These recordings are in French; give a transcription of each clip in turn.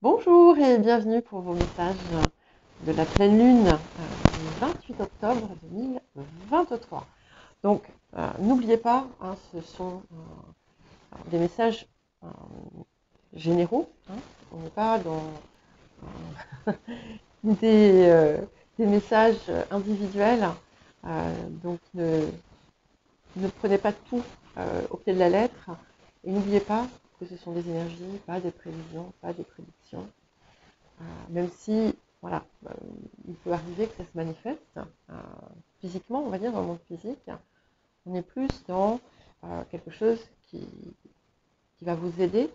Bonjour et bienvenue pour vos messages de la pleine lune du 28 octobre 2023. Donc, n'oubliez pas, ce sont des messages généraux. On n'est pas dans des messages individuels. Donc, ne prenez pas tout au pied de la lettre. Et n'oubliez pas que ce sont des énergies, pas des prévisions, pas des prédictions. Même si, voilà, il peut arriver que ça se manifeste physiquement, on va dire, dans le monde physique. On est plus dans quelque chose qui va vous aider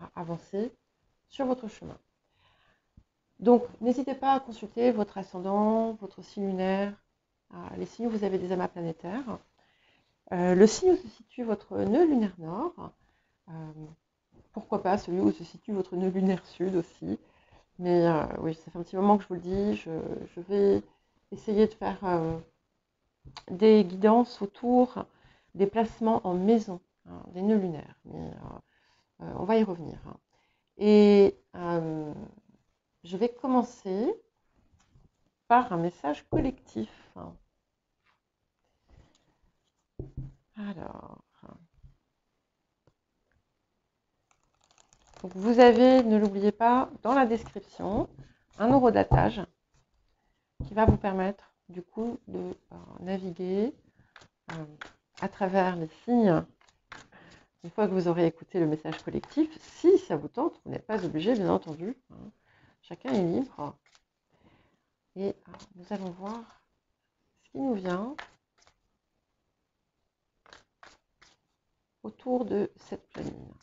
à avancer sur votre chemin. Donc, n'hésitez pas à consulter votre ascendant, votre signe lunaire, les signes où vous avez des amas planétaires. Le signe où se situe votre nœud lunaire nord, pourquoi pas celui où se situe votre nœud lunaire sud aussi. Mais oui, ça fait un petit moment que je vous le dis, je vais essayer de faire des guidances autour des placements en maison, des nœuds lunaires. Mais on va y revenir. Et je vais commencer par un message collectif. Alors, donc vous avez, ne l'oubliez pas, dans la description, un horodatage qui va vous permettre du coup de naviguer à travers les signes. Une fois que vous aurez écouté le message collectif, si ça vous tente, vous n'êtes pas obligé, bien entendu. Chacun est libre. Et nous allons voir ce qui nous vient autour de cette pleine lune.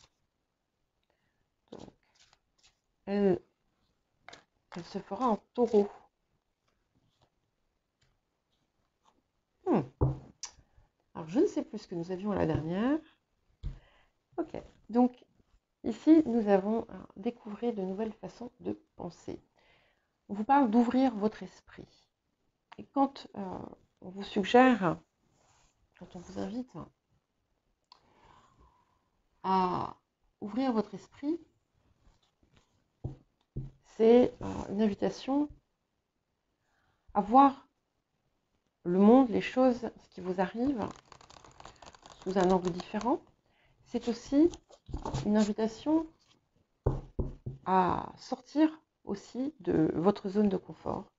Donc, elle se fera en taureau. Alors, je ne sais plus ce que nous avions la dernière. Ok, donc ici, nous avons découvert de nouvelles façons de penser. On vous parle d'ouvrir votre esprit. Et quand on vous suggère, quand on vous invite à ouvrir votre esprit, c'est une invitation à voir le monde, les choses, ce qui vous arrive sous un angle différent. C'est aussi une invitation à sortir aussi de votre zone de confort.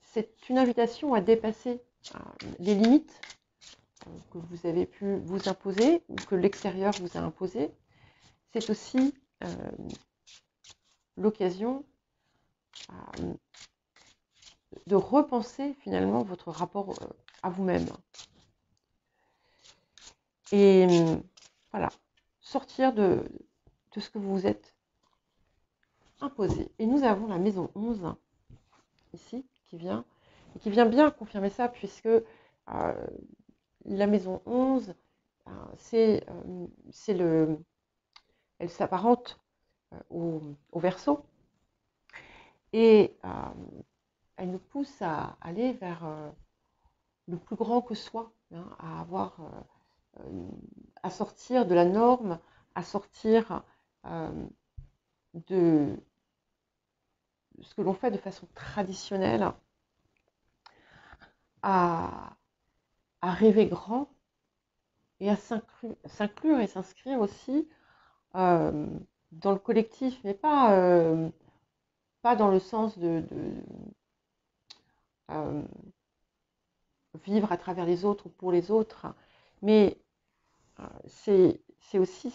C'est une invitation à dépasser les limites que vous avez pu vous imposer ou que l'extérieur vous a imposé. C'est aussi l'occasion de repenser finalement votre rapport à vous-même. Et voilà, sortir de ce que vous vous êtes imposé. Et nous avons la maison 11 ici qui vient bien confirmer ça, puisque la maison 11, elle s'apparente au Verseau, et elle nous pousse à aller vers le plus grand que soi, à sortir de la norme, à sortir de ce que l'on fait de façon traditionnelle, à rêver grand et à s'inclure et s'inscrire aussi dans le collectif, mais pas dans le sens de vivre à travers les autres ou pour les autres, mais c'est aussi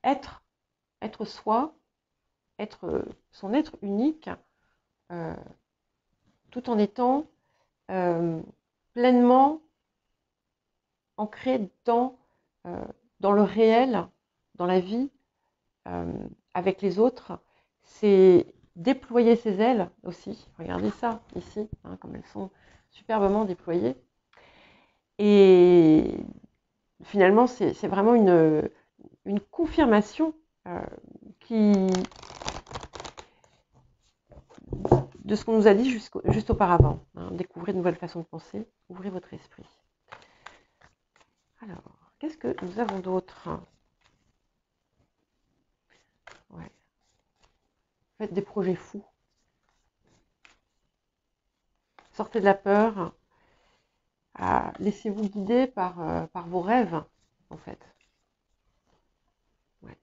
être soi, être son être unique, tout en étant pleinement ancré dans le réel, dans la vie, avec les autres. C'est déployer ses ailes aussi. Regardez ça ici, comme elles sont superbement déployées. Et finalement, c'est vraiment une confirmation de ce qu'on nous a dit juste auparavant. Découvrez de nouvelles façons de penser, ouvrez votre esprit. Alors, qu'est-ce que nous avons d'autre ? Ouais. Faites des projets fous. Sortez de la peur. Laissez-vous guider par vos rêves, en fait. Ouais.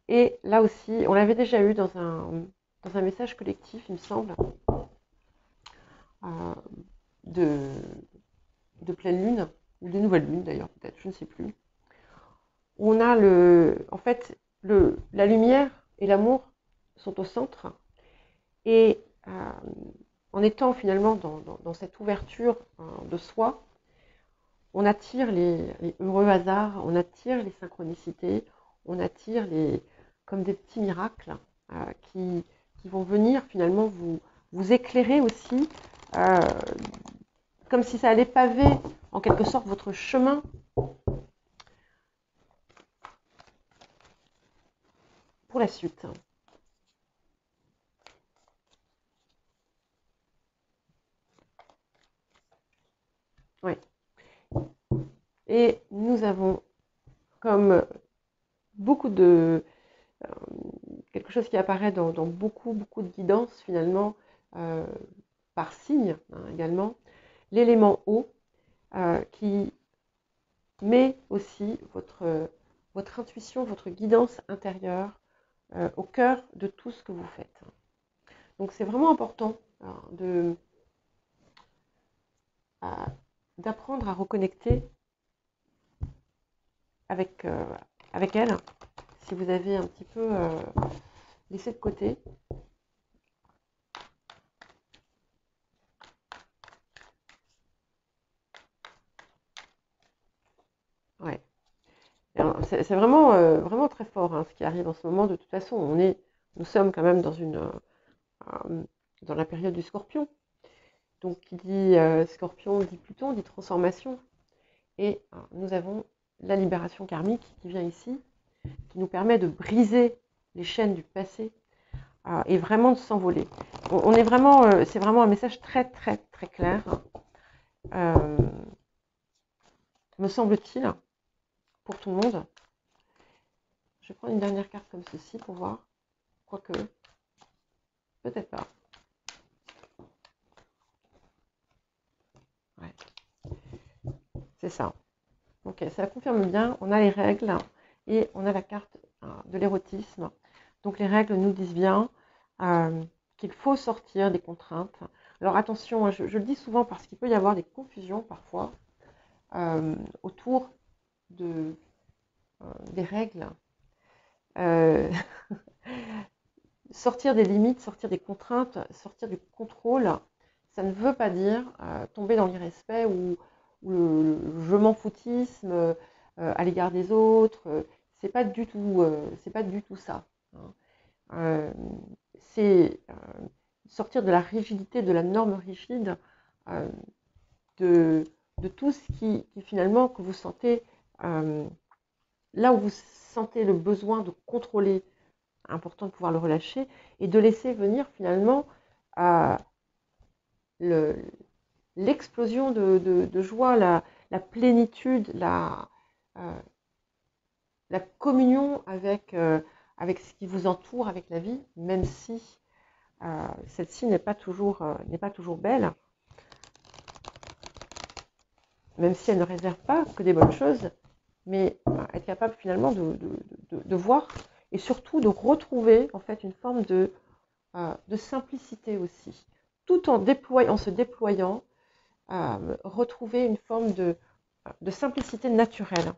Et là aussi, on l'avait déjà eu dans un message collectif, il me semble, euh, de, de pleine lune, ou de nouvelle lune d'ailleurs, peut-être, je ne sais plus. Où on a en fait, la lumière et l'amour sont au centre. Et en étant finalement dans cette ouverture de soi, on attire les heureux hasards, on attire les synchronicités, on attire comme des petits miracles qui vont venir finalement vous éclairer aussi, euh, comme si ça allait paver en quelque sorte votre chemin pour la suite. Oui. Et nous avons comme beaucoup de quelque chose qui apparaît dans beaucoup de guidance finalement euh, par signe également, l'élément eau qui met aussi votre intuition, votre guidance intérieure au cœur de tout ce que vous faites. Donc c'est vraiment important d'apprendre à reconnecter avec elle, si vous avez un petit peu laissé de côté. Ouais. C'est vraiment, vraiment très fort ce qui arrive en ce moment. De toute façon, nous sommes quand même dans la période du Scorpion. Donc, qui dit Scorpion dit Pluton, dit transformation. Et nous avons la libération karmique qui vient ici, qui nous permet de briser les chaînes du passé et vraiment de s'envoler. On est vraiment, c'est vraiment un message très très très clair, me semble-t-il, pour tout le monde. Je vais prendre une dernière carte comme ceci pour voir. Quoique, peut-être pas. Ouais. C'est ça. Ok, ça confirme bien. On a les règles et on a la carte de l'érotisme. Donc les règles nous disent bien qu'il faut sortir des contraintes. Alors attention, je le dis souvent parce qu'il peut y avoir des confusions parfois autour des règles. Sortir des limites, sortir des contraintes, sortir du contrôle, ça ne veut pas dire tomber dans l'irrespect ou le je m'en foutisme à l'égard des autres. C'est pas du tout ça. Hein. C'est sortir de la rigidité, de la norme rigide, de tout ce qui finalement que vous sentez là où vous sentez le besoin de contrôler, important de pouvoir le relâcher et de laisser venir finalement l'explosion de joie, la plénitude, la communion avec ce qui vous entoure, avec la vie, même si celle-ci n'est pas toujours belle, même si elle ne réserve pas que des bonnes choses, mais être capable finalement de voir et surtout de retrouver en fait une forme de simplicité aussi, tout en se déployant, retrouver une forme de simplicité naturelle.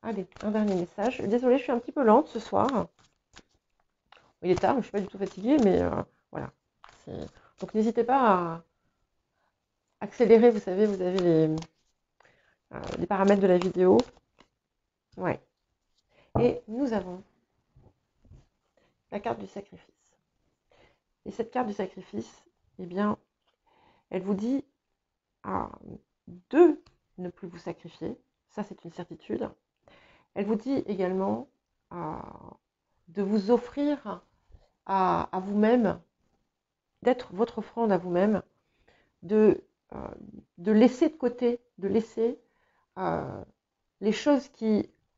Allez, un dernier message. Désolée, je suis un petit peu lente ce soir. Il est tard, je ne suis pas du tout fatiguée, mais voilà. Donc n'hésitez pas à accélérer, vous savez, vous avez les paramètres de la vidéo. Ouais. Et nous avons la carte du sacrifice. Et cette carte du sacrifice, eh bien, elle vous dit de ne plus vous sacrifier. Ça, c'est une certitude. Elle vous dit également de vous offrir à vous-même, d'être votre offrande à vous-même, de laisser de côté, de laisser les choses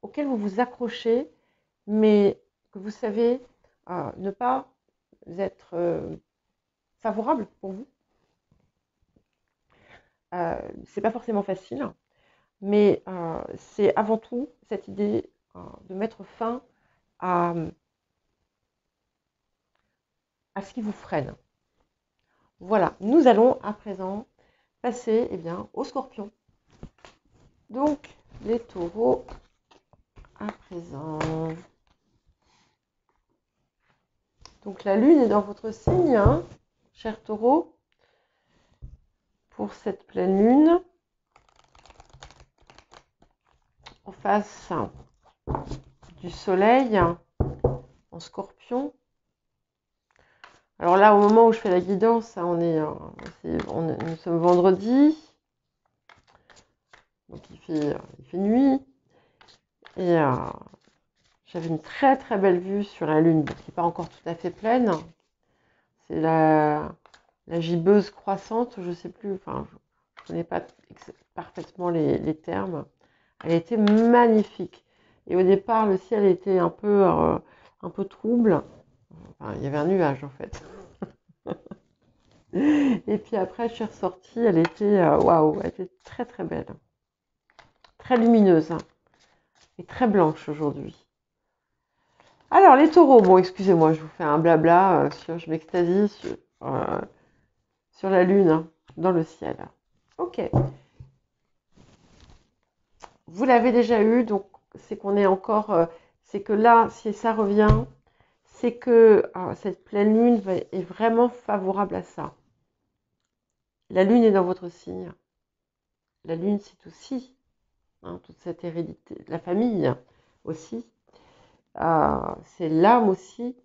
auxquelles vous vous accrochez mais que vous savez ne pas être favorable pour vous. C'est pas forcément facile, mais c'est avant tout cette idée de mettre fin à ce qui vous freine. Voilà, nous allons à présent passer au Scorpion. Donc, les taureaux à présent. Donc, la lune est dans votre signe, hein, cher taureau, pour cette pleine lune. En face du soleil en Scorpion. Alors là, au moment où je fais la guidance, nous sommes vendredi. Donc il fait nuit. Et j'avais une très très belle vue sur la lune, qui n'est pas encore tout à fait pleine. C'est la gibbeuse croissante, je ne sais plus, enfin, je ne connais pas parfaitement les termes. Elle était magnifique. Et au départ, le ciel était un peu trouble. Enfin, il y avait un nuage en fait. Et puis après, je suis ressortie, elle était waouh, elle était très très belle. Très lumineuse et très blanche aujourd'hui. Alors les taureaux, bon excusez-moi, je vous fais un blabla, je m'extasie sur la lune, dans le ciel. Ok. Vous l'avez déjà eu, donc c'est qu'on est encore, c'est que là, si ça revient, c'est que cette pleine lune est vraiment favorable à ça. La lune est dans votre signe. La lune, c'est aussi toute cette hérédité, la famille aussi. C'est l'âme aussi.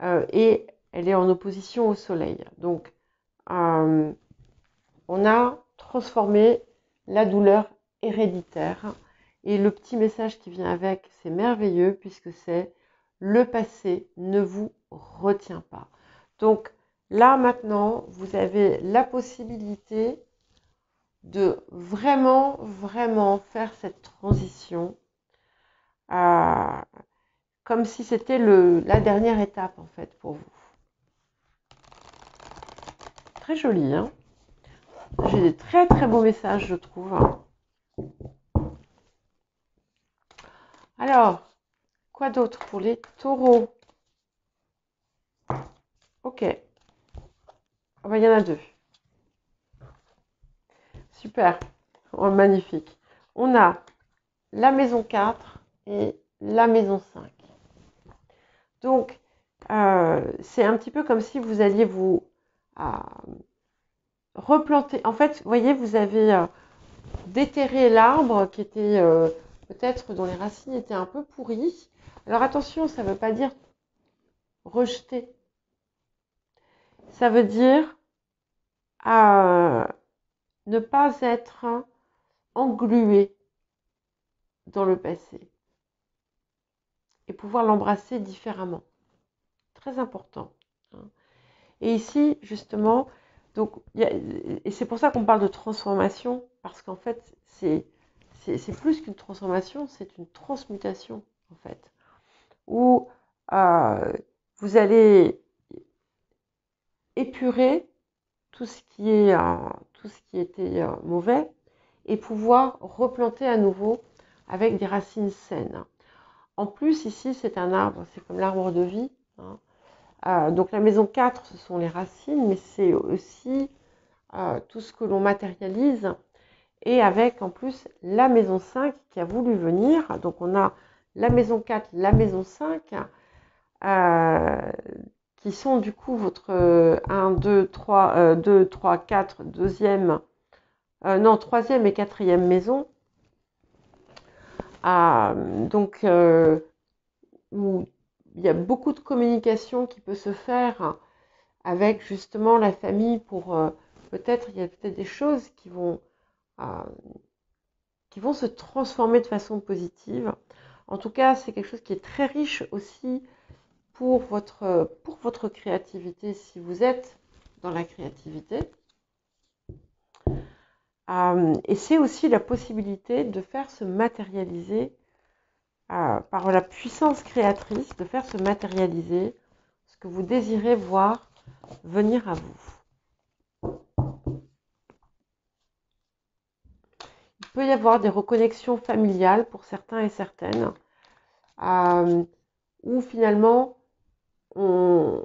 Et elle est en opposition au soleil. Donc, on a transformé la douleur héréditaire. Et le petit message qui vient avec, c'est merveilleux puisque c'est le passé ne vous retient pas. Donc là maintenant, vous avez la possibilité de vraiment, vraiment faire cette transition comme si c'était la dernière étape en fait pour vous. Très joli, hein? J'ai des très très beaux messages, je trouve. Alors, quoi d'autre pour les taureaux? Ok. Oh, ben, il y en a deux. Super. Oh, magnifique. On a la maison 4 et la maison 5. Donc, c'est un petit peu comme si vous alliez vous replanter. En fait, vous voyez, vous avez déterré l'arbre qui était peut-être dont les racines étaient un peu pourries. Alors attention, ça ne veut pas dire rejeter. Ça veut dire ne pas être englué dans le passé et pouvoir l'embrasser différemment. Très important. Et ici, justement, donc, et c'est pour ça qu'on parle de transformation, parce qu'en fait, c'est plus qu'une transformation, c'est une transmutation, en fait, où vous allez épurer tout ce qui était mauvais et pouvoir replanter à nouveau avec des racines saines. En plus, ici, c'est un arbre, c'est comme l'arbre de vie. Donc la maison 4, ce sont les racines, mais c'est aussi tout ce que l'on matérialise. Et avec en plus la maison 5 qui a voulu venir. Donc on a la maison 4, la maison 5, qui sont du coup votre 1, 2, 3, 2, 3, 4, deuxième, non, troisième et quatrième maison. Donc, où il y a beaucoup de communication qui peut se faire avec justement la famille pour il y a peut-être des choses qui vont se transformer de façon positive. En tout cas, c'est quelque chose qui est très riche aussi pour votre créativité, si vous êtes dans la créativité. Et c'est aussi la possibilité de faire se matérialiser par la puissance créatrice de faire se matérialiser ce que vous désirez voir venir à vous. Il peut y avoir des reconnexions familiales pour certains et certaines, où finalement on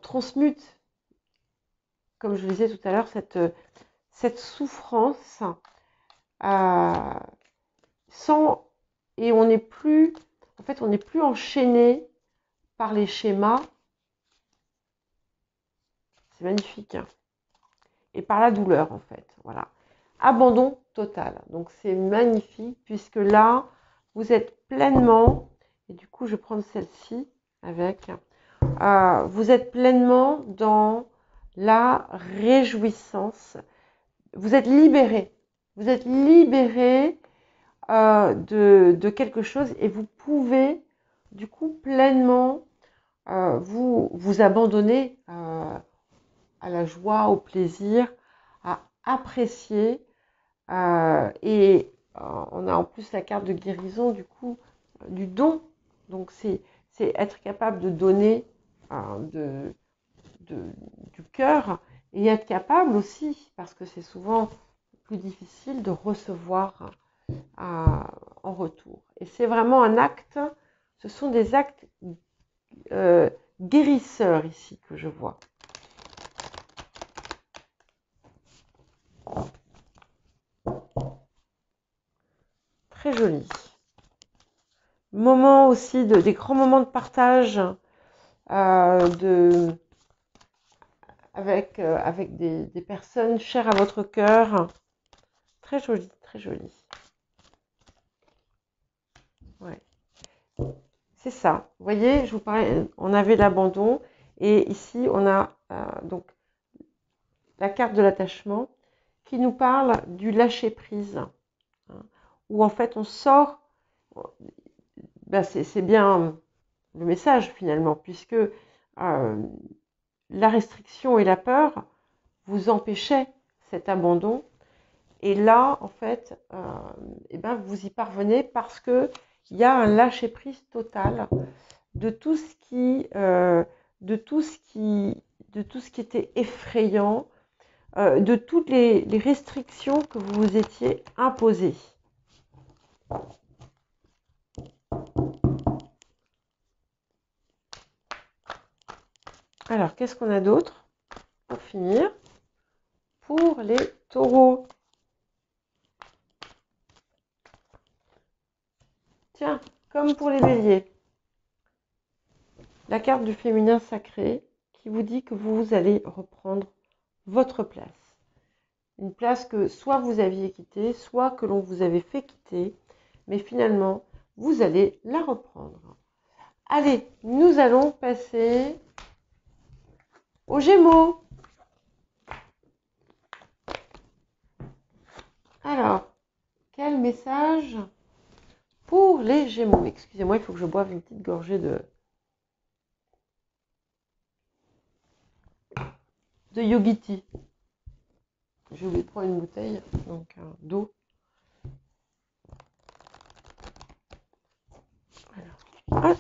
transmute, comme je le disais tout à l'heure, cette souffrance sans, et on n'est plus, en fait, on n'est plus enchaîné par les schémas. C'est magnifique, hein, et par la douleur, en fait. Voilà. Abandon total. Donc, c'est magnifique, puisque là, vous êtes pleinement, et du coup, je vais prendre celle-ci avec, vous êtes pleinement dans la réjouissance. Vous êtes libéré. Vous êtes libéré de quelque chose et vous pouvez, du coup, pleinement vous abandonner à la joie, au plaisir, à apprécier. Et on a en plus la carte de guérison, du coup, du don. Donc, c'est être capable de donner du cœur et être capable aussi, parce que c'est souvent plus difficile de recevoir en retour. Et c'est vraiment un acte, ce sont des actes guérisseurs ici que je vois. Très joli. Moment aussi des grands moments de partage avec des personnes chères à votre cœur. Très joli, très joli. Ouais. C'est ça. Vous voyez, je vous parlais, on avait l'abandon et ici on a donc la carte de l'attachement qui nous parle du lâcher prise, hein, où en fait on sort. Ben c'est bien le message finalement, puisque la restriction et la peur vous empêchaient cet abandon. Et là, en fait, eh ben, vous y parvenez parce que il y a un lâcher prise total de tout ce qui, était effrayant, de toutes les restrictions que vous vous étiez imposées. Alors, qu'est-ce qu'on a d'autre pour finir? Pour les taureaux. Tiens, comme pour les béliers, la carte du féminin sacré qui vous dit que vous allez reprendre votre place. Une place que soit vous aviez quittée, soit que l'on vous avait fait quitter, mais finalement, vous allez la reprendre. Allez, nous allons passer aux Gémeaux. Alors, quel message pour les Gémeaux? Excusez-moi, il faut que je boive une petite gorgée de Yogiti. J'ai oublié de prendre une bouteille donc d'eau. Ah,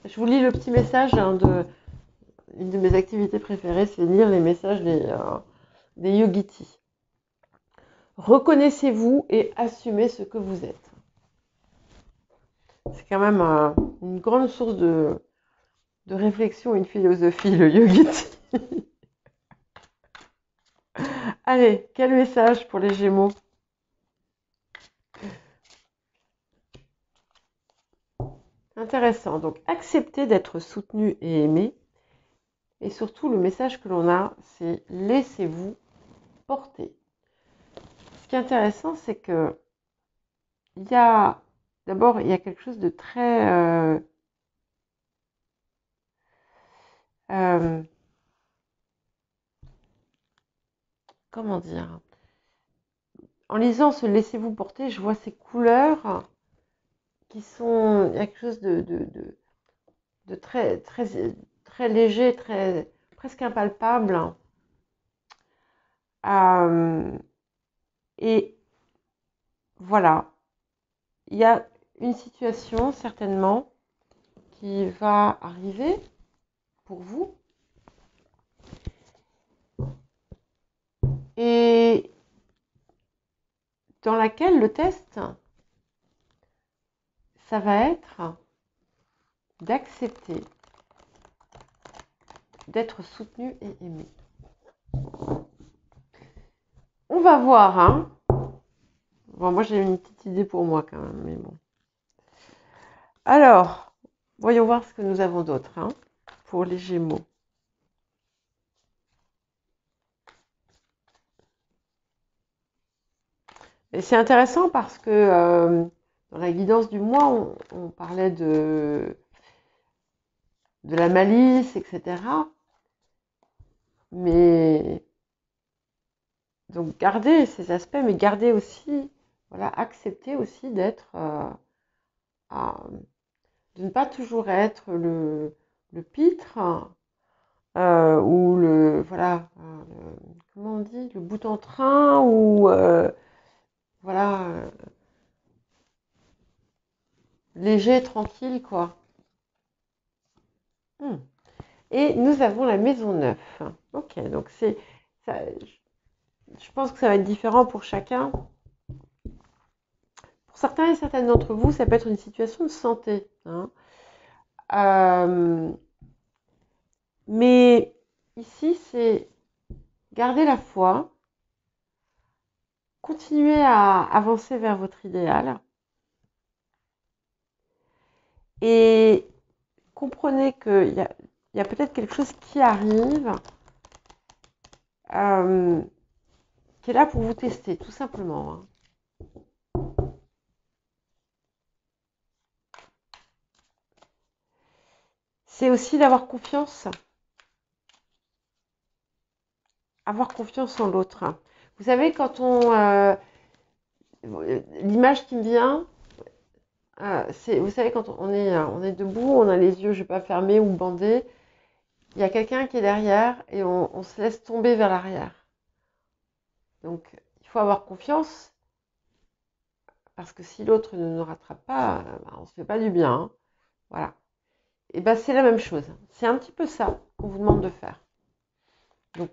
je vous lis le petit message une de mes activités préférées, c'est lire les messages des Yogiti. Reconnaissez-vous et assumez ce que vous êtes. C'est quand même une grande source de réflexion, une philosophie, le Yogiti. Allez, quel message pour les Gémeaux? Intéressant. Donc, accepter d'être soutenu et aimé. Et surtout, le message que l'on a, c'est laissez-vous porter. Ce qui est intéressant, c'est que d'abord, il y a quelque chose de très comment dire? En lisant ce laissez-vous porter, je vois ces couleurs qui sont, il y a quelque chose de très, très, très léger, très, presque impalpable. Et voilà, il y a une situation certainement qui va arriver pour vous. Et dans laquelle le test, ça va être d'accepter d'être soutenu et aimé. On va voir, hein. Bon, moi j'ai une petite idée pour moi quand même, mais bon. Alors, voyons voir ce que nous avons d'autre, hein, pour les Gémeaux. Et c'est intéressant parce que dans la guidance du mois, on parlait de la malice, etc. Mais donc garder ces aspects, mais garder aussi, voilà, accepter aussi d'être, de ne pas toujours être le pitre ou voilà, comment on dit, le bout en train ou voilà, léger, tranquille, quoi. Et nous avons la maison 9. Ok, donc ça, je pense que ça va être différent pour chacun. Pour certains et certaines d'entre vous, ça peut être une situation de santé, hein. Mais ici, c'est garder la foi, continuer à avancer vers votre idéal et comprenez qu'il y a peut-être quelque chose qui arrive, qui est là pour vous tester, tout simplement, hein. C'est aussi d'avoir confiance en l'autre. Vous savez, quand l'image qui me vient, vous savez, quand on est debout, on a les yeux, je ne vais pas fermés ou bandés, il y a quelqu'un qui est derrière et on se laisse tomber vers l'arrière. Donc, il faut avoir confiance parce que si l'autre ne nous rattrape pas, on ne se fait pas du bien, hein. Voilà. Et bien, c'est la même chose. C'est un petit peu ça qu'on vous demande de faire. Donc,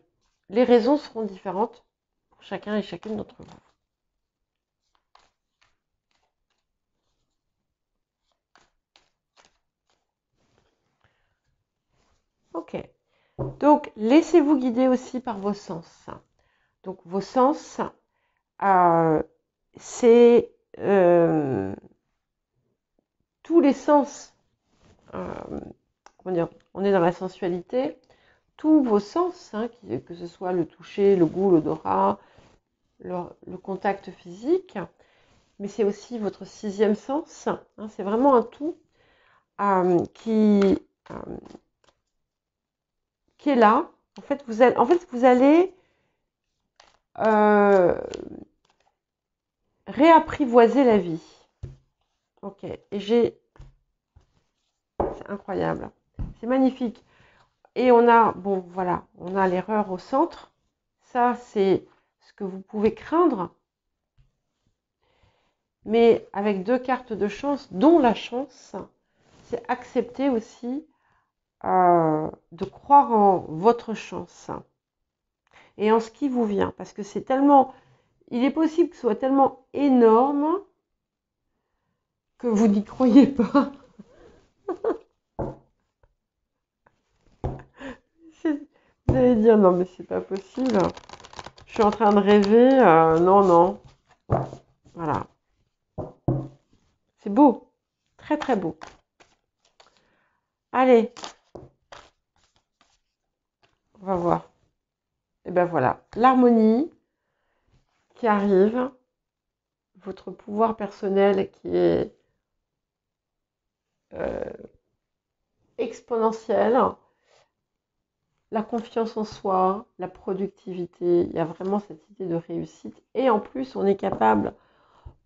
les raisons seront différentes pour chacun et chacune d'entre vous. Ok. Donc, laissez-vous guider aussi par vos sens. Donc, vos sens, c'est tous les sens. Comment dire, on est dans la sensualité. Tous vos sens, hein, que ce soit le toucher, le goût, l'odorat, le contact physique, mais c'est aussi votre sixième sens, hein, c'est vraiment un tout qui est là. En fait, vous allez réapprivoiser la vie. Ok, et c'est incroyable, c'est magnifique. Et on a, bon, voilà, on a l'erreur au centre. Ça, c'est ce que vous pouvez craindre. Mais avec 2 cartes de chance, dont la chance, c'est accepter aussi de croire en votre chance et en ce qui vous vient. Parce que c'est tellement, il est possible que ce soit tellement énorme que vous n'y croyez pas. Vous allez dire, non mais c'est pas possible. Je suis en train de rêver. Non, non. Voilà. C'est beau. Très, très beau. Allez. On va voir. Et ben voilà. L'harmonie qui arrive. Votre pouvoir personnel qui est exponentiel. La confiance en soi, la productivité, il y a vraiment cette idée de réussite. Et en plus, on est capable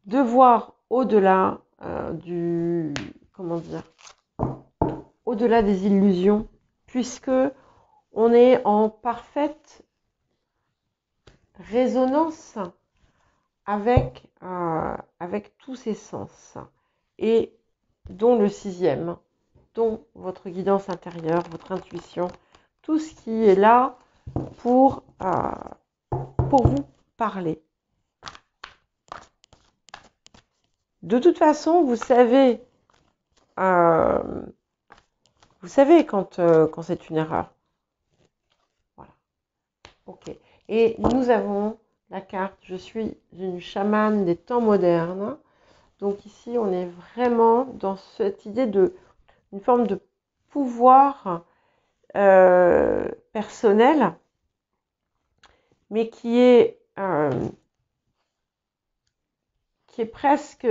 de voir au-delà comment dire, au-delà des illusions, puisque on est en parfaite résonance avec tous ces sens. et dont le 6e, dont votre guidance intérieure, votre intuition, tout ce qui est là pour vous parler. De toute façon, vous savez quand c'est une erreur. Voilà. Ok. Et nous avons la carte « Je suis une chamane des temps modernes ». Donc ici, on est vraiment dans cette idée une forme de pouvoir personnel, mais qui est presque,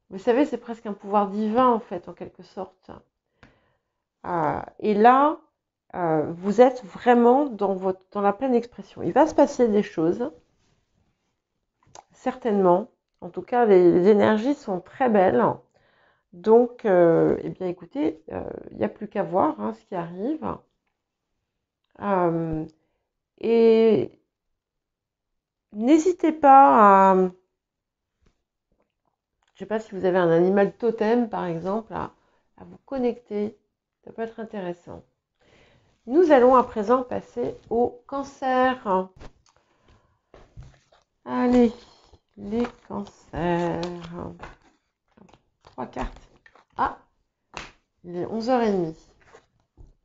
vous savez, c'est presque un pouvoir divin en fait, en quelque sorte. Et là, vous êtes vraiment dans la pleine expression. Il va se passer des choses, certainement. En tout cas, les énergies sont très belles. Donc, eh bien, écoutez, il n'y a plus qu'à voir ce qui arrive. Et n'hésitez pas à... Je ne sais pas si vous avez un animal totem, par exemple, à vous connecter. Ça peut être intéressant. Nous allons à présent passer au cancer. Allez, les cancers. 3 cartes. Ah, il est 11h30.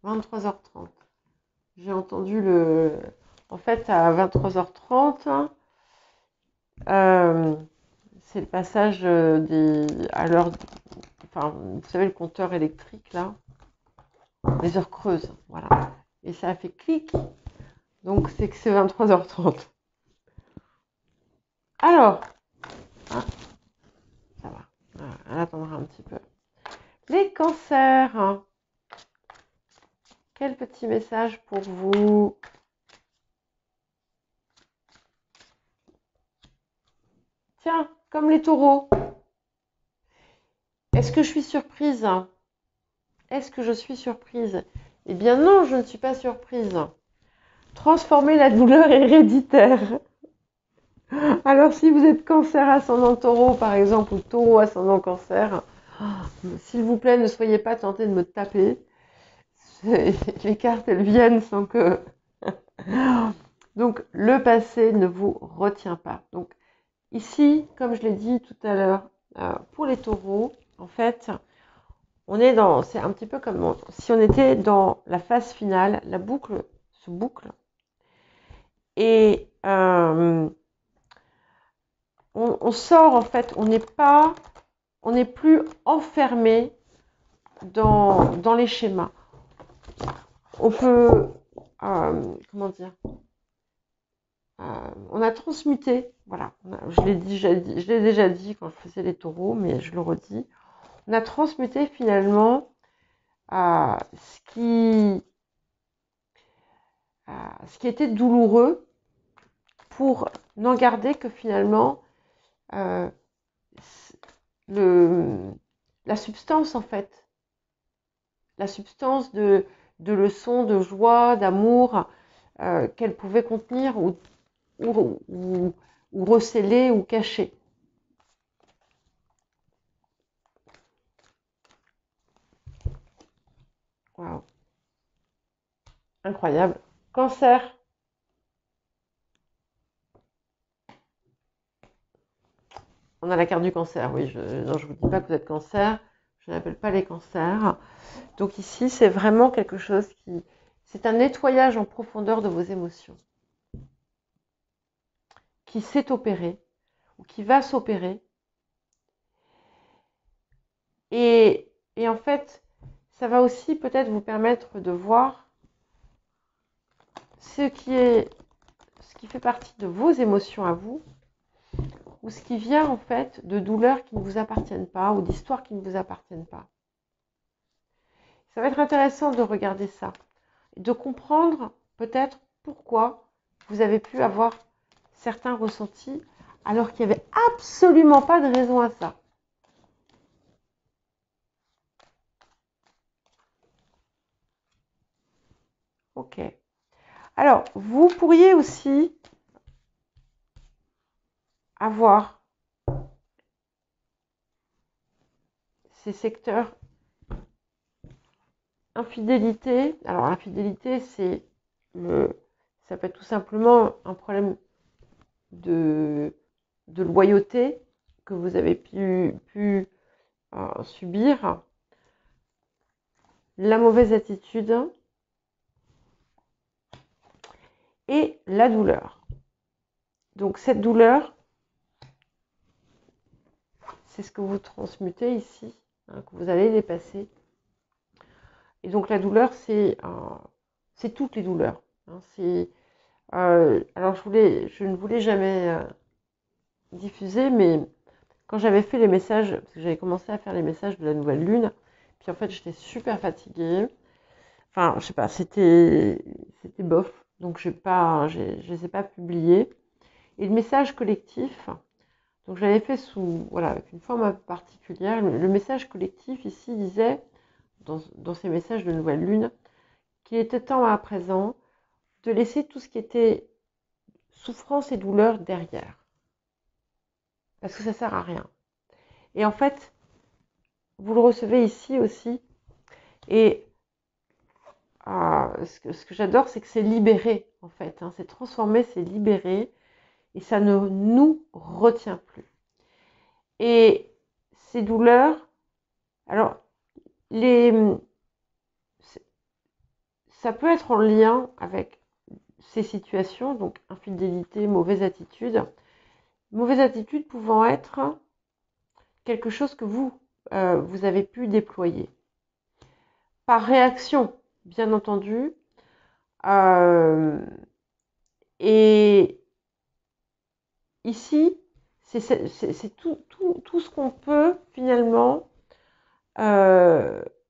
23h30. J'ai entendu En fait, à 23h30, c'est le passage à l'heure... Enfin, vous savez, le compteur électrique, là. Les heures creuses, voilà. Et ça a fait clic. Donc, c'est que c'est 23h30. Alors, ça va. Elle attendra un petit peu. Les cancers. Quel petit message pour vous? Tiens, comme les taureaux. Est-ce que je suis surprise? Est-ce que je suis surprise? Eh bien non, je ne suis pas surprise. Transformer la douleur héréditaire. Alors si vous êtes cancer ascendant taureau par exemple, ou taureau ascendant cancer, s'il vous plaît, ne soyez pas tentés de me taper. Les cartes, elles viennent sans que... Donc le passé ne vous retient pas. Donc ici, comme je l'ai dit tout à l'heure, pour les taureaux, en fait, c'est un petit peu comme si on était dans la phase finale, la boucle se boucle, et on sort en fait, on n'est plus enfermé dans les schémas. On peut, comment dire, on a transmuté, voilà, je l'ai déjà dit quand je faisais les taureaux, mais je le redis, on a transmuté finalement ce qui était douloureux pour n'en garder que finalement la substance en fait. La substance de leçons, de joie, d'amour qu'elle pouvait contenir ou receler ou cacher. Waouh. Incroyable. Cancer. On a la carte du cancer, oui. Non, je ne vous dis pas que vous êtes cancer. Je n'appelle pas les cancers. Donc ici, c'est vraiment quelque chose c'est un nettoyage en profondeur de vos émotions qui s'est opéré ou qui va s'opérer. Et en fait, ça va aussi peut-être vous permettre de voir ce qui fait partie de vos émotions à vous, ou ce qui vient en fait de douleurs qui ne vous appartiennent pas, ou d'histoires qui ne vous appartiennent pas. Ça va être intéressant de regarder ça, et de comprendre peut-être pourquoi vous avez pu avoir certains ressentis, alors qu'il n'y avait absolument pas de raison à ça. Ok. Alors, vous pourriez aussi avoir ces secteurs infidélité. Alors, l'infidélité, ça peut être tout simplement un problème de loyauté que vous avez pu subir. La mauvaise attitude et la douleur. Donc, cette douleur, c'est ce que vous transmutez ici, que vous allez dépasser. Et donc la douleur, c'est toutes les douleurs. Alors je ne voulais jamais diffuser, mais quand j'avais fait les messages, parce que j'avais commencé à faire les messages de la nouvelle lune, puis en fait j'étais super fatiguée. Enfin, je sais pas, c'était bof, donc je les ai pas publiés. Et le message collectif, donc je l'avais fait avec une forme un peu particulière. Le message collectif ici disait, dans ces messages de nouvelle lune, qu'il était temps à présent de laisser tout ce qui était souffrance et douleur derrière. Parce que ça sert à rien. Et en fait, vous le recevez ici aussi. Et ce que j'adore, c'est que c'est libéré, en fait. C'est transformé, c'est libéré. Et ça ne nous retient plus. Et ces douleurs, alors, ça peut être en lien avec ces situations, donc infidélité, mauvaise attitude. Mauvaise attitude pouvant être quelque chose que vous avez pu déployer. Par réaction, bien entendu. Et ici, c'est tout ce qu'on peut finalement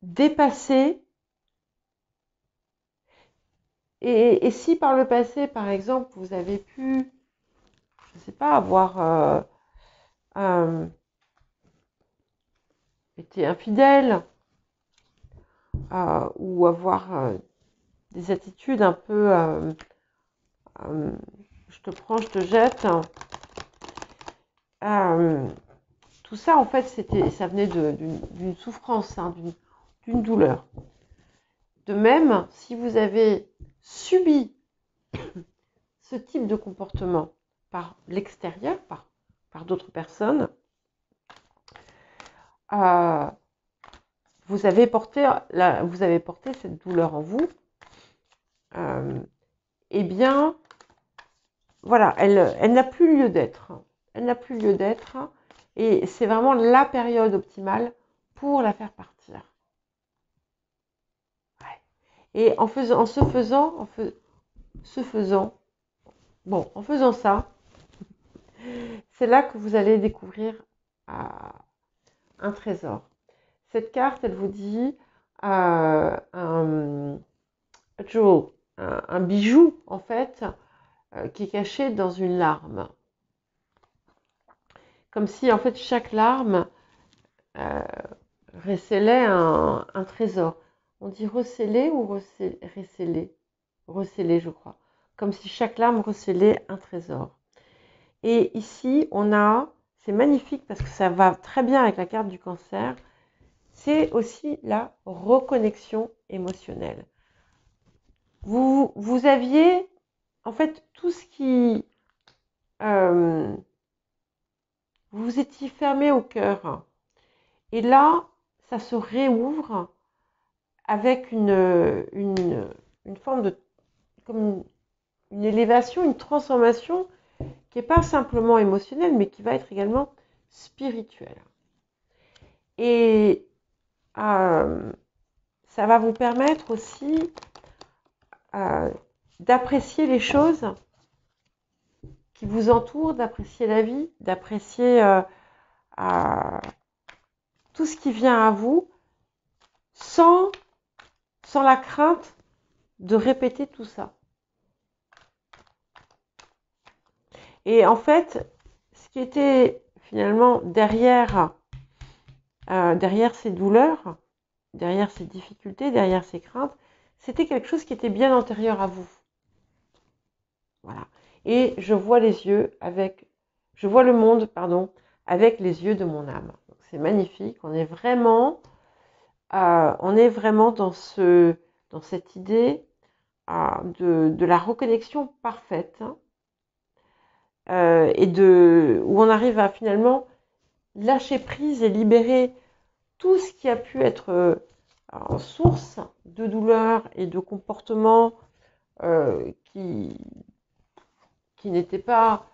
dépasser. Et si par le passé, par exemple, vous avez pu, je ne sais pas, avoir été infidèle ou avoir des attitudes un peu je te prends, je te jette. Tout ça, en fait, ça venait d'une souffrance, d'une douleur. De même, si vous avez subi ce type de comportement par l'extérieur, par d'autres personnes, vous avez porté cette douleur en vous. Eh bien, voilà, elle n'a plus lieu d'être. Elle n'a plus lieu d'être. Et c'est vraiment la période optimale pour la faire partir. Ouais. Et en faisant ça, c'est là que vous allez découvrir un trésor. Cette carte, elle vous dit un bijou, en fait, qui est caché dans une larme. Comme si, en fait, chaque larme recélait un trésor. On dit recélé ou recélé? Recélé, je crois. Comme si chaque larme recélait un trésor. Et ici, c'est magnifique parce que ça va très bien avec la carte du cancer, c'est aussi la reconnexion émotionnelle. Vous aviez, en fait, tout ce qui... vous étiez fermé au cœur. Et là, ça se réouvre avec une forme de... comme une élévation, une transformation qui n'est pas simplement émotionnelle, mais qui va être également spirituelle. Et ça va vous permettre aussi d'apprécier les choses qui vous entourent, d'apprécier la vie, d'apprécier tout ce qui vient à vous sans la crainte de répéter tout ça. Et en fait, ce qui était finalement derrière ces douleurs, derrière ces difficultés, derrière ces craintes, c'était quelque chose qui était bien antérieur à vous. Voilà. Et je vois le monde, avec les yeux de mon âme. c'est magnifique. On est vraiment dans cette idée de la reconnexion parfaite, hein, où on arrive à finalement lâcher prise et libérer tout ce qui a pu être source de douleur et de comportements qui n'étaient pas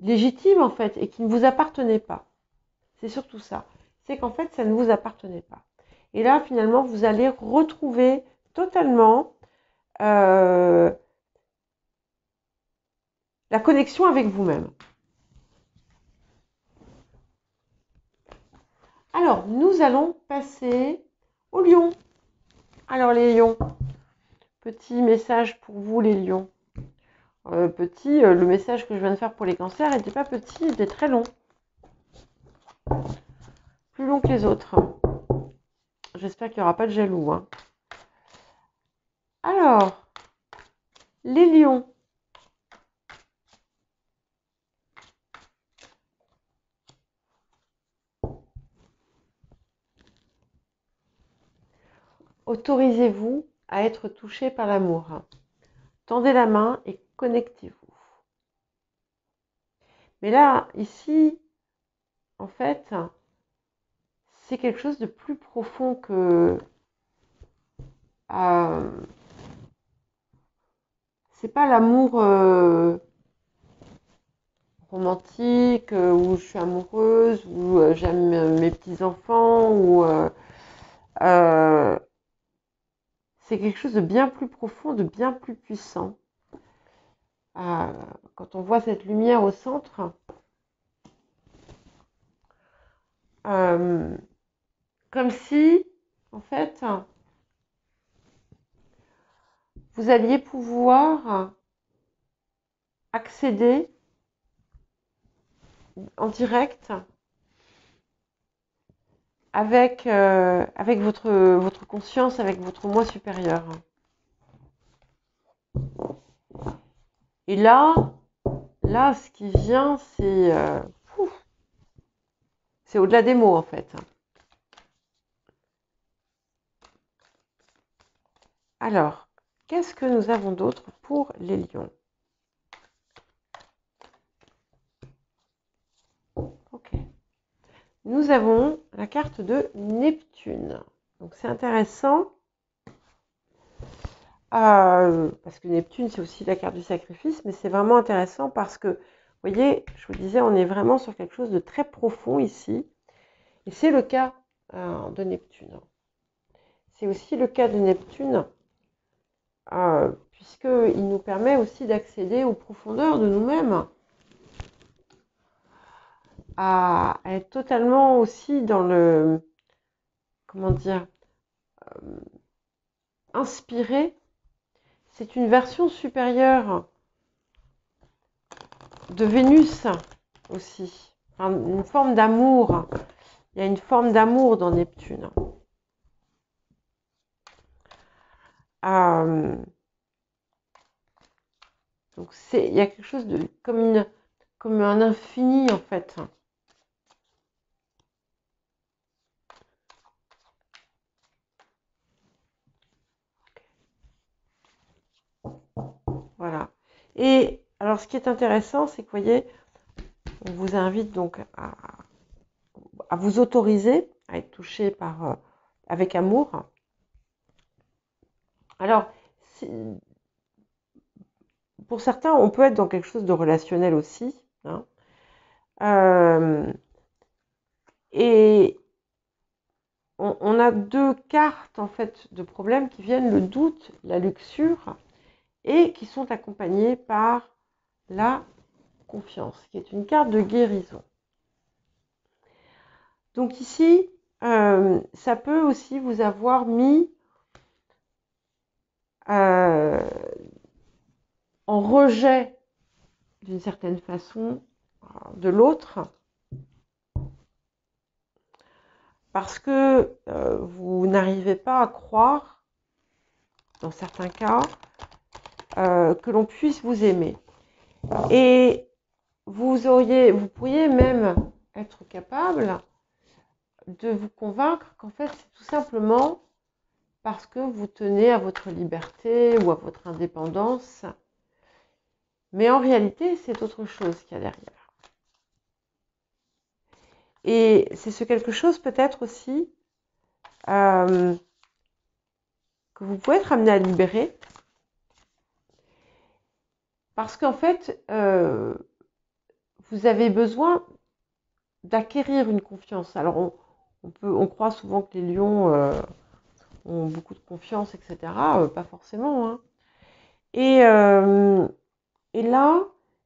légitimes en fait et qui ne vous appartenaient pas. C'est surtout ça. C'est qu'en fait, ça ne vous appartenait pas. Et là, finalement, vous allez retrouver totalement la connexion avec vous-même. Alors, nous allons passer aux lions. Alors, les lions, petit message pour vous, les lions. Le message que je viens de faire pour les cancers n'était pas petit, il était très long. Plus long que les autres. J'espère qu'il n'y aura pas de jaloux, hein. Alors, les lions. Autorisez-vous à être touché par l'amour. Tendez la main et connectez-vous. Mais là, ici, en fait, c'est quelque chose de plus profond que... c'est pas l'amour romantique, où je suis amoureuse, où j'aime mes petits-enfants, ou... c'est quelque chose de bien plus profond, de bien plus puissant. Quand on voit cette lumière au centre, comme si, en fait, vous alliez pouvoir accéder en direct avec votre conscience, avec votre moi supérieur. Et là, ce qui vient, c'est au-delà des mots, en fait. Alors, qu'est-ce que nous avons d'autre pour les lions? Ok. Nous avons la carte de Neptune. Donc, c'est intéressant. Parce que Neptune, c'est aussi la carte du sacrifice, mais c'est vraiment intéressant parce que, vous voyez, je vous disais, on est vraiment sur quelque chose de très profond ici. Et c'est le cas de Neptune. C'est aussi le cas de Neptune, puisqu'il nous permet aussi d'accéder aux profondeurs de nous-mêmes, à être totalement aussi dans le, comment dire, inspiré. C'est une version supérieure de Vénus aussi, enfin, une forme d'amour. Il y a une forme d'amour dans Neptune. Donc il y a quelque chose de comme un infini en fait. Voilà. Et alors ce qui est intéressant, c'est que vous voyez, on vous invite donc à vous autoriser à être touché avec amour. Alors, pour certains, on peut être dans quelque chose de relationnel aussi, hein. Et on a deux cartes en fait de problèmes qui viennent, le doute, la luxure, et qui sont accompagnées par la confiance, qui est une carte de guérison. Donc ici, ça peut aussi vous avoir mis en rejet d'une certaine façon de l'autre, parce que vous n'arrivez pas à croire, dans certains cas, que l'on puisse vous aimer. Et vous pourriez même être capable de vous convaincre qu'en fait, c'est tout simplement parce que vous tenez à votre liberté ou à votre indépendance. Mais en réalité, c'est autre chose qu'il y a derrière. Et c'est ce quelque chose peut-être aussi que vous pouvez être amené à libérer. Parce qu'en fait, vous avez besoin d'acquérir une confiance. Alors, on croit souvent que les lions ont beaucoup de confiance, etc. Pas forcément. Hein. Et là,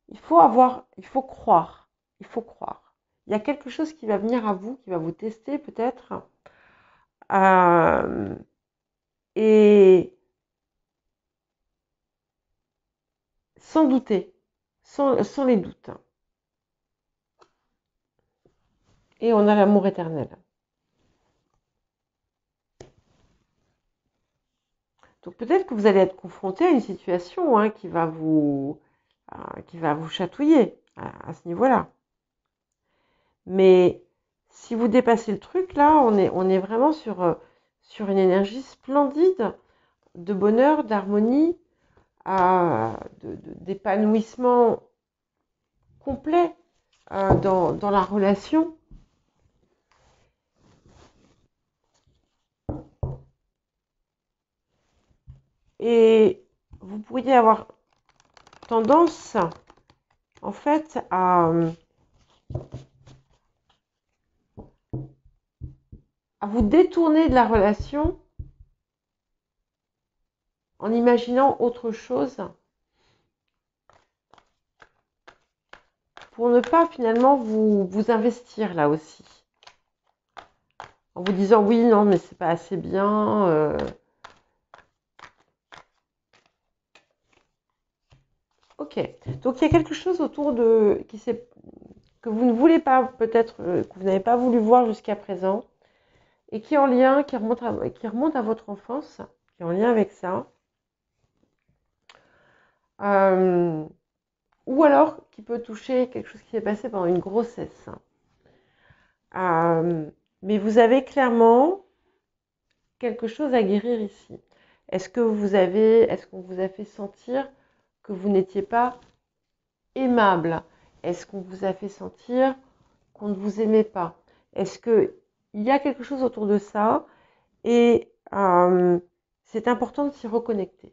il faut croire. Il faut croire. Il y a quelque chose qui va venir à vous, qui va vous tester peut-être. Et sans douter, sans les doutes. Et on a l'amour éternel. Donc peut-être que vous allez être confronté à une situation hein, qui va vous chatouiller à ce niveau-là. Mais si vous dépassez le truc, là, on est vraiment sur une énergie splendide de bonheur, d'harmonie, d'épanouissement complet dans la relation. Et vous pourriez avoir tendance, en fait, à vous détourner de la relation en imaginant autre chose pour ne pas finalement vous investir là aussi. En vous disant oui, non, mais c'est pas assez bien. Ok, donc il y a quelque chose autour de que vous ne voulez pas, peut-être que vous n'avez pas voulu voir jusqu'à présent, et qui est en lien, qui remonte à votre enfance, qui est en lien avec ça. Ou alors qui peut toucher quelque chose qui s'est passé pendant une grossesse. Mais vous avez clairement quelque chose à guérir ici. Est-ce qu'on vous a fait sentir que vous n'étiez pas aimable? Est-ce qu'on vous a fait sentir qu'on ne vous aimait pas? Est-ce qu'il y a quelque chose autour de ça? Et c'est important de s'y reconnecter.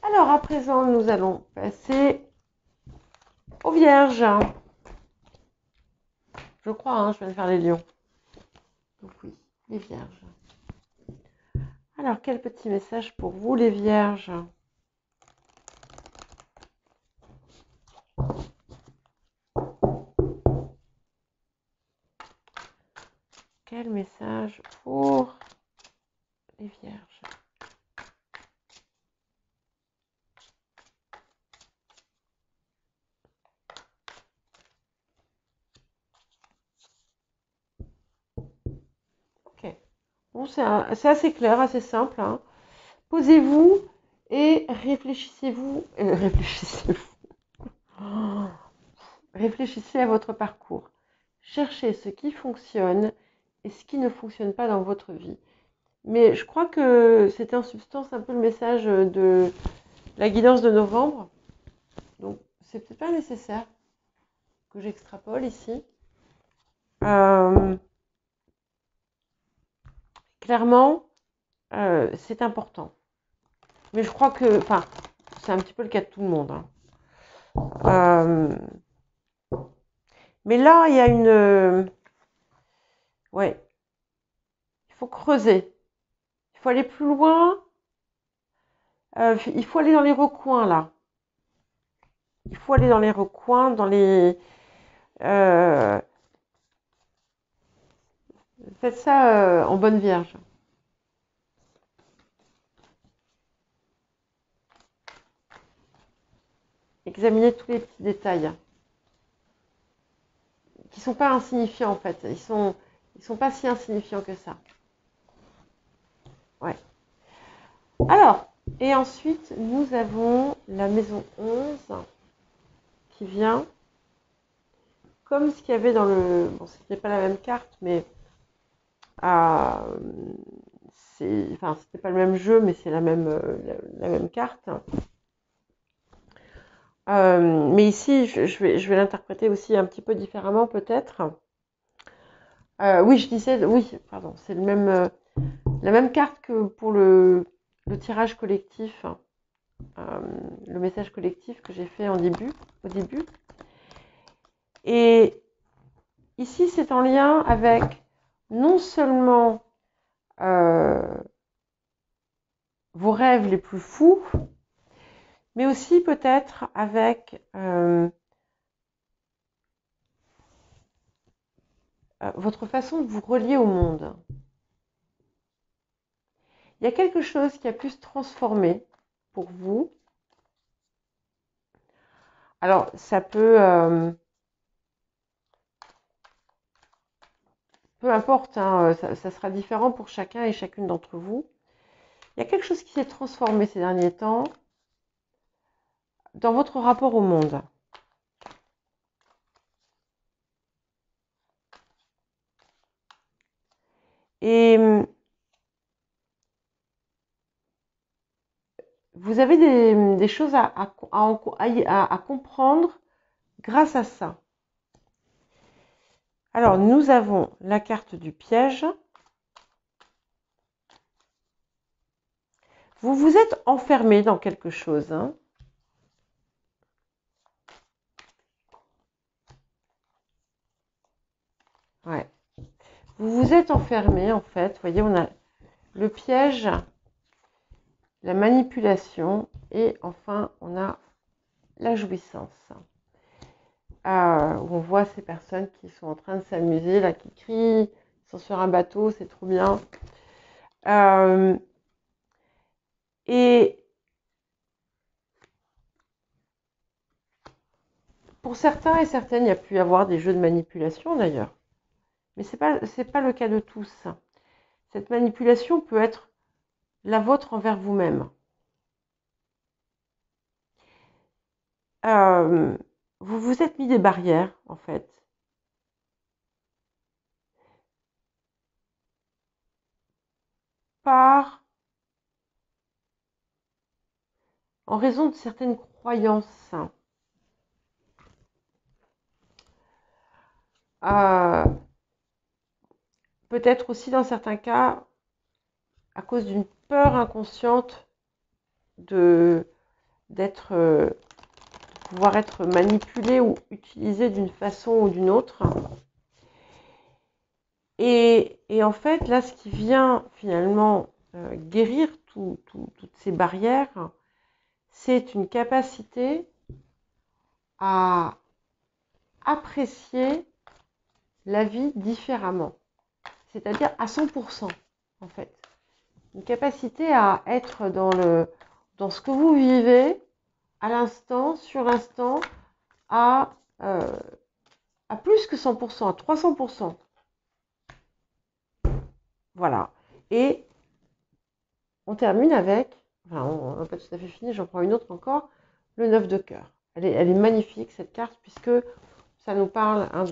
Alors à présent, nous allons passer aux Vierges. Je crois, hein, je viens de faire les lions. Donc oui, les Vierges. Alors, quel petit message pour vous, les Vierges? Quel message pour les Vierges? Ok. Bon, c'est assez clair, assez simple. Hein. Posez-vous et réfléchissez-vous. Réfléchissez à votre parcours. Cherchez ce qui fonctionne et ce qui ne fonctionne pas dans votre vie. Mais je crois que c'était en substance un peu le message de la guidance de novembre. Donc, c'est peut-être pas nécessaire que j'extrapole ici. Clairement, c'est important. Mais je crois que, c'est un petit peu le cas de tout le monde. Hein. Mais là, il y a ouais, il faut creuser. Il faut aller plus loin. Il faut aller dans les recoins, là. Il faut aller dans les recoins, dans les... faites ça en bonne vierge. Examinez tous les petits détails. Qui sont pas insignifiants, en fait. Ils sont pas si insignifiants que ça. Ouais. Alors, et ensuite, nous avons la maison 11 qui vient comme ce qu'il y avait dans le... Bon, ce n'est pas la même carte, mais... Enfin, c'était pas le même jeu, mais c'est la même carte. Mais ici, je vais l'interpréter aussi un petit peu différemment, peut-être. Oui, je disais... Oui, pardon, c'est la même carte que pour le tirage collectif, le message collectif que j'ai fait au début. Et ici, c'est en lien avec non seulement vos rêves les plus fous, mais aussi peut-être avec votre façon de vous relier au monde. Il y a quelque chose qui a pu se transformer pour vous. Alors, ça peut... peu importe, hein, ça sera différent pour chacun et chacune d'entre vous. Il y a quelque chose qui s'est transformé ces derniers temps dans votre rapport au monde. Et vous avez des choses à comprendre grâce à ça. Alors, nous avons la carte du piège. Vous vous êtes enfermé dans quelque chose. Hein. Ouais. Vous vous êtes enfermé, en fait. Vous voyez, on a le piège, la manipulation et enfin, on a la jouissance. Où on voit ces personnes qui sont en train de s'amuser, là, qui crient, ils sont sur un bateau, c'est trop bien. Et pour certains et certaines, il y a pu y avoir des jeux de manipulation d'ailleurs. Mais ce n'est pas le cas de tous. Cette manipulation peut être la vôtre envers vous-même. Vous vous êtes mis des barrières, en fait. En raison de certaines croyances. Peut-être aussi dans certains cas, à cause d'une peur inconsciente de pouvoir être manipulé ou utilisé d'une façon ou d'une autre. Et en fait, là, ce qui vient finalement guérir toutes ces barrières, c'est une capacité à apprécier la vie différemment, c'est-à-dire à 100% en fait. Une capacité à être dans ce que vous vivez à l'instant, sur l'instant, à plus que 100%, à 300%. Voilà. Et on termine avec, enfin on n'a pas tout à fait fini, j'en prends une autre encore, le 9 de cœur. Elle est magnifique cette carte puisque ça nous parle hein,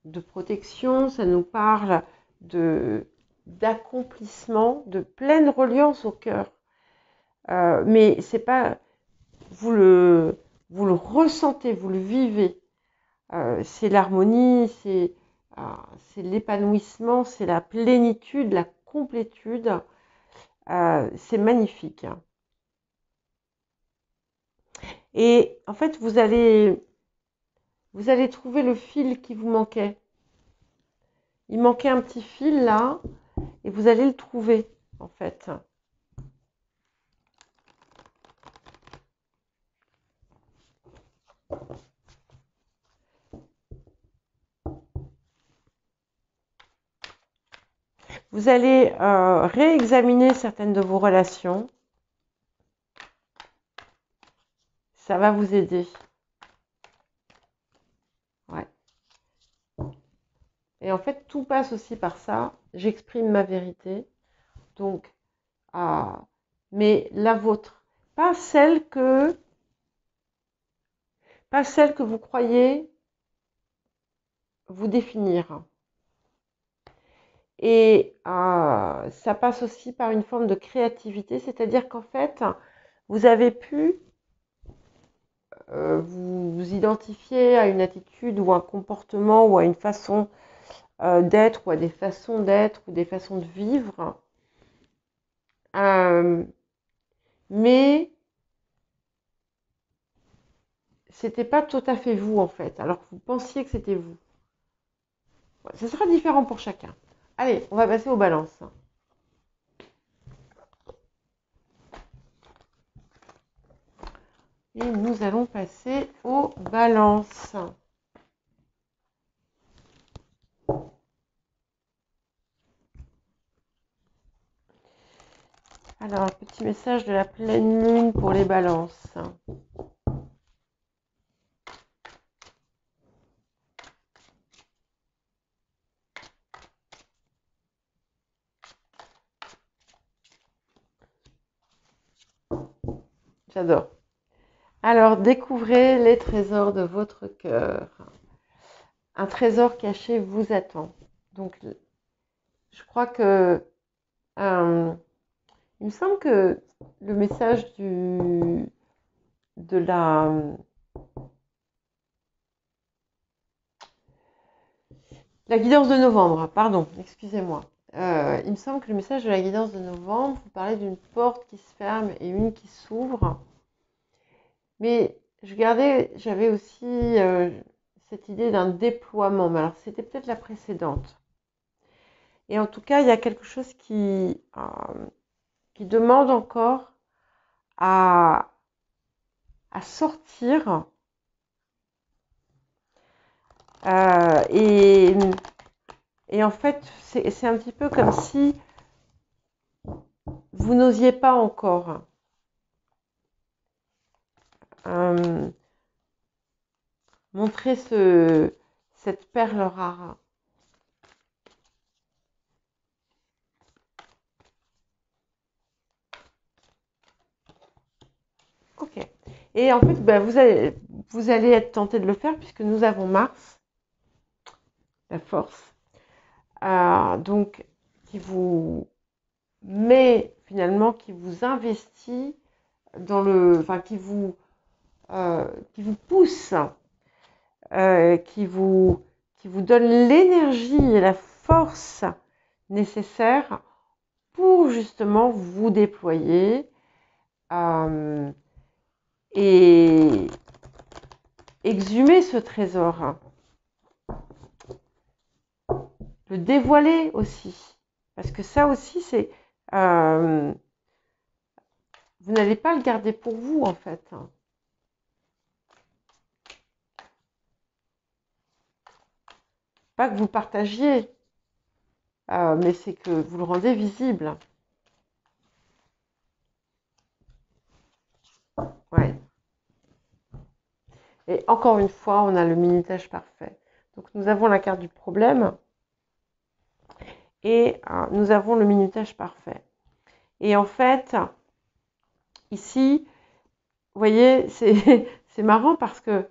de protection, ça nous parle d'accomplissement, de pleine reliance au cœur. Mais c'est pas, vous le ressentez, vous le vivez. C'est l'harmonie, c'est l'épanouissement, c'est la plénitude, la complétude. C'est magnifique. Et en fait, vous allez trouver le fil qui vous manquait. Il manquait un petit fil là, et vous allez le trouver en fait. Vous allez réexaminer certaines de vos relations. Ça va vous aider. Ouais. Et en fait, tout passe aussi par ça. J'exprime ma vérité. Donc, mais la vôtre. Pas celle que vous croyez vous définir. Et ça passe aussi par une forme de créativité, c'est-à-dire qu'en fait, vous avez pu vous identifier à une attitude ou un comportement ou à une façon d'être ou à des façons d'être ou des façons de vivre. Mais c'était pas tout à fait vous en fait, alors que vous pensiez que c'était vous. Ouais, ça sera différent pour chacun. Allez, on va passer aux balances. Et nous allons passer aux balances. Alors, un petit message de la pleine lune pour les balances. J'adore. Alors, découvrez les trésors de votre cœur. Un trésor caché vous attend. Donc, je crois que il me semble que le message de la guidance de novembre, pardon, excusez-moi. Il me semble que le message de la guidance de novembre, vous parlez d'une porte qui se ferme et une qui s'ouvre. Mais j'avais aussi cette idée d'un déploiement. Mais alors, c'était peut-être la précédente. Et en tout cas, il y a quelque chose qui demande encore à sortir. Et en fait, c'est un petit peu comme si vous n'osiez pas encore montrer cette perle rare. Ok. Et en fait, vous allez être tenté de le faire puisque nous avons Mars, la force, donc qui vous met finalement, qui vous investit dans enfin qui vous pousse, qui vous donne l'énergie et la force nécessaire pour justement vous déployer et exhumer ce trésor, le dévoiler aussi, parce que ça aussi c'est vous n'allez pas le garder pour vous en fait. Pas que vous partagiez, mais c'est que vous le rendez visible. Ouais. Et encore une fois, on a le minutage parfait. Donc nous avons la carte du problème et nous avons le minutage parfait. Et en fait, ici, vous voyez, c'est marrant parce que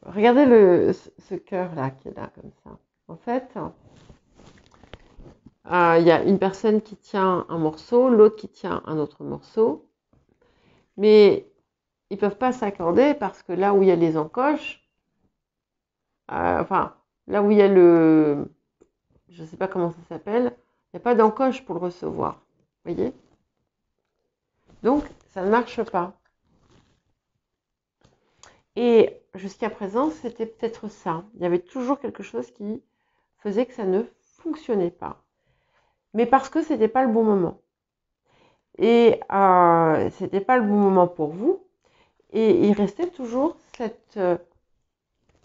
regardez ce cœur là qui est là comme ça. En fait, il y a une personne qui tient un morceau, l'autre qui tient un autre morceau, mais ils peuvent pas s'accorder parce que là où il y a les encoches, enfin là où il y a je ne sais pas comment ça s'appelle, il n'y a pas d'encoche pour le recevoir, vous voyez? Donc ça ne marche pas. Et jusqu'à présent, c'était peut-être ça. Il y avait toujours quelque chose qui faisait que ça ne fonctionnait pas. Mais parce que c'était pas le bon moment. Et c'était pas le bon moment pour vous. Et il restait toujours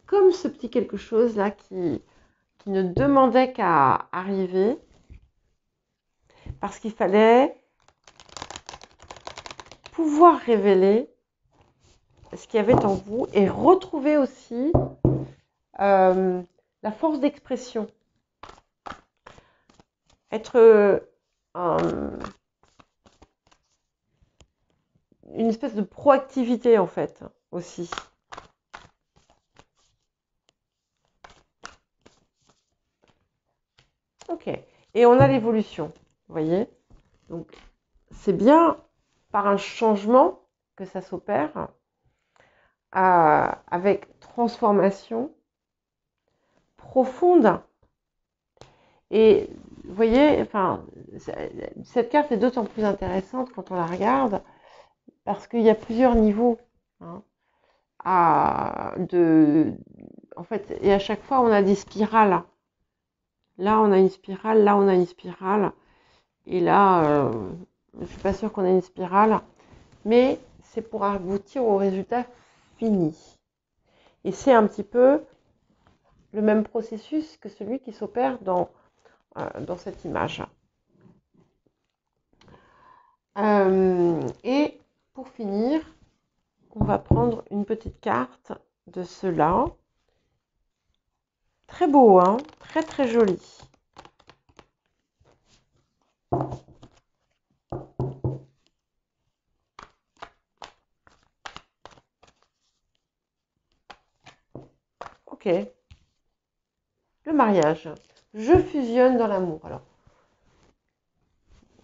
comme ce petit quelque chose là qui ne demandait qu'à arriver. Parce qu'il fallait pouvoir révéler ce qu'il y avait en vous et retrouver aussi la force d'expression. Être une espèce de proactivité en fait aussi. Ok. Et on a l'évolution, vous voyez. Donc, c'est bien par un changement que ça s'opère, avec transformation profonde. Et vous voyez, enfin, cette carte est d'autant plus intéressante quand on la regarde, parce qu'il y a plusieurs niveaux, hein, en fait, et à chaque fois on a des spirales. Là on a une spirale, là on a une spirale, et là je suis pas sûre qu'on ait une spirale, mais c'est pour aboutir au résultat fini. Et c'est un petit peu le même processus que celui qui s'opère dans cette image. Et pour finir, on va prendre une petite carte de cela. Très beau, hein, très très joli. Ok. Le mariage. Je fusionne dans l'amour. Alors,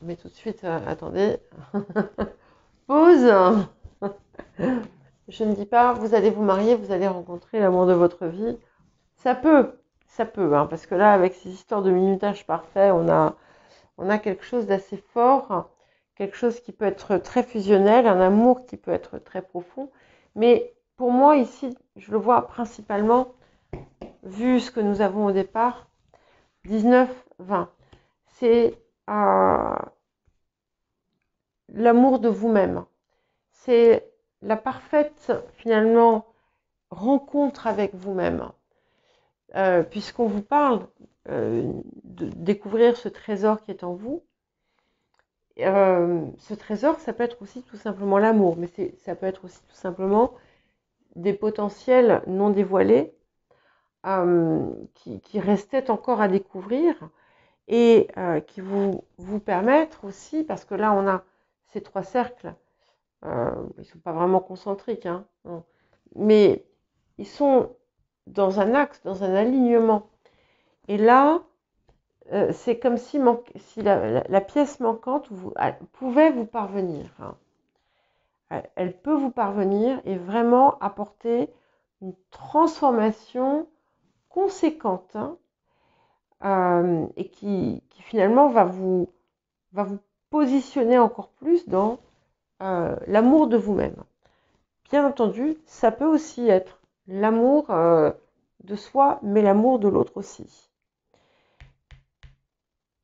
mais tout de suite, attendez. Pause. Je ne dis pas, vous allez vous marier, vous allez rencontrer l'amour de votre vie. Ça peut, hein, parce que là, avec ces histoires de minutage parfait, on a quelque chose d'assez fort, quelque chose qui peut être très fusionnel, un amour qui peut être très profond. Mais pour moi, ici, je le vois principalement, vu ce que nous avons au départ, 19-20. C'est l'amour de vous-même. C'est la parfaite, finalement, rencontre avec vous-même. Puisqu'on vous parle de découvrir ce trésor qui est en vous. Ce trésor, ça peut être aussi tout simplement l'amour, mais ça peut être aussi tout simplement des potentiels non dévoilés qui restaient encore à découvrir et qui vous permettent aussi, parce que là on a ces trois cercles, ils ne sont pas vraiment concentriques, hein, non, mais ils sont dans un axe, dans un alignement. Et là, c'est comme si la pièce manquante pouvait vous parvenir. Hein. Elle peut vous parvenir et vraiment apporter une transformation conséquente, hein, et qui finalement va vous positionner encore plus dans l'amour de vous-même. Bien entendu, ça peut aussi être l'amour de soi, mais l'amour de l'autre aussi.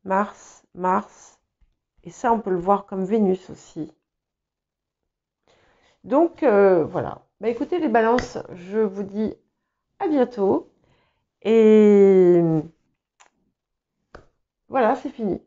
Mars, et ça on peut le voir comme Vénus aussi. Donc voilà. Bah, écoutez les balances, je vous dis à bientôt. Et voilà, c'est fini.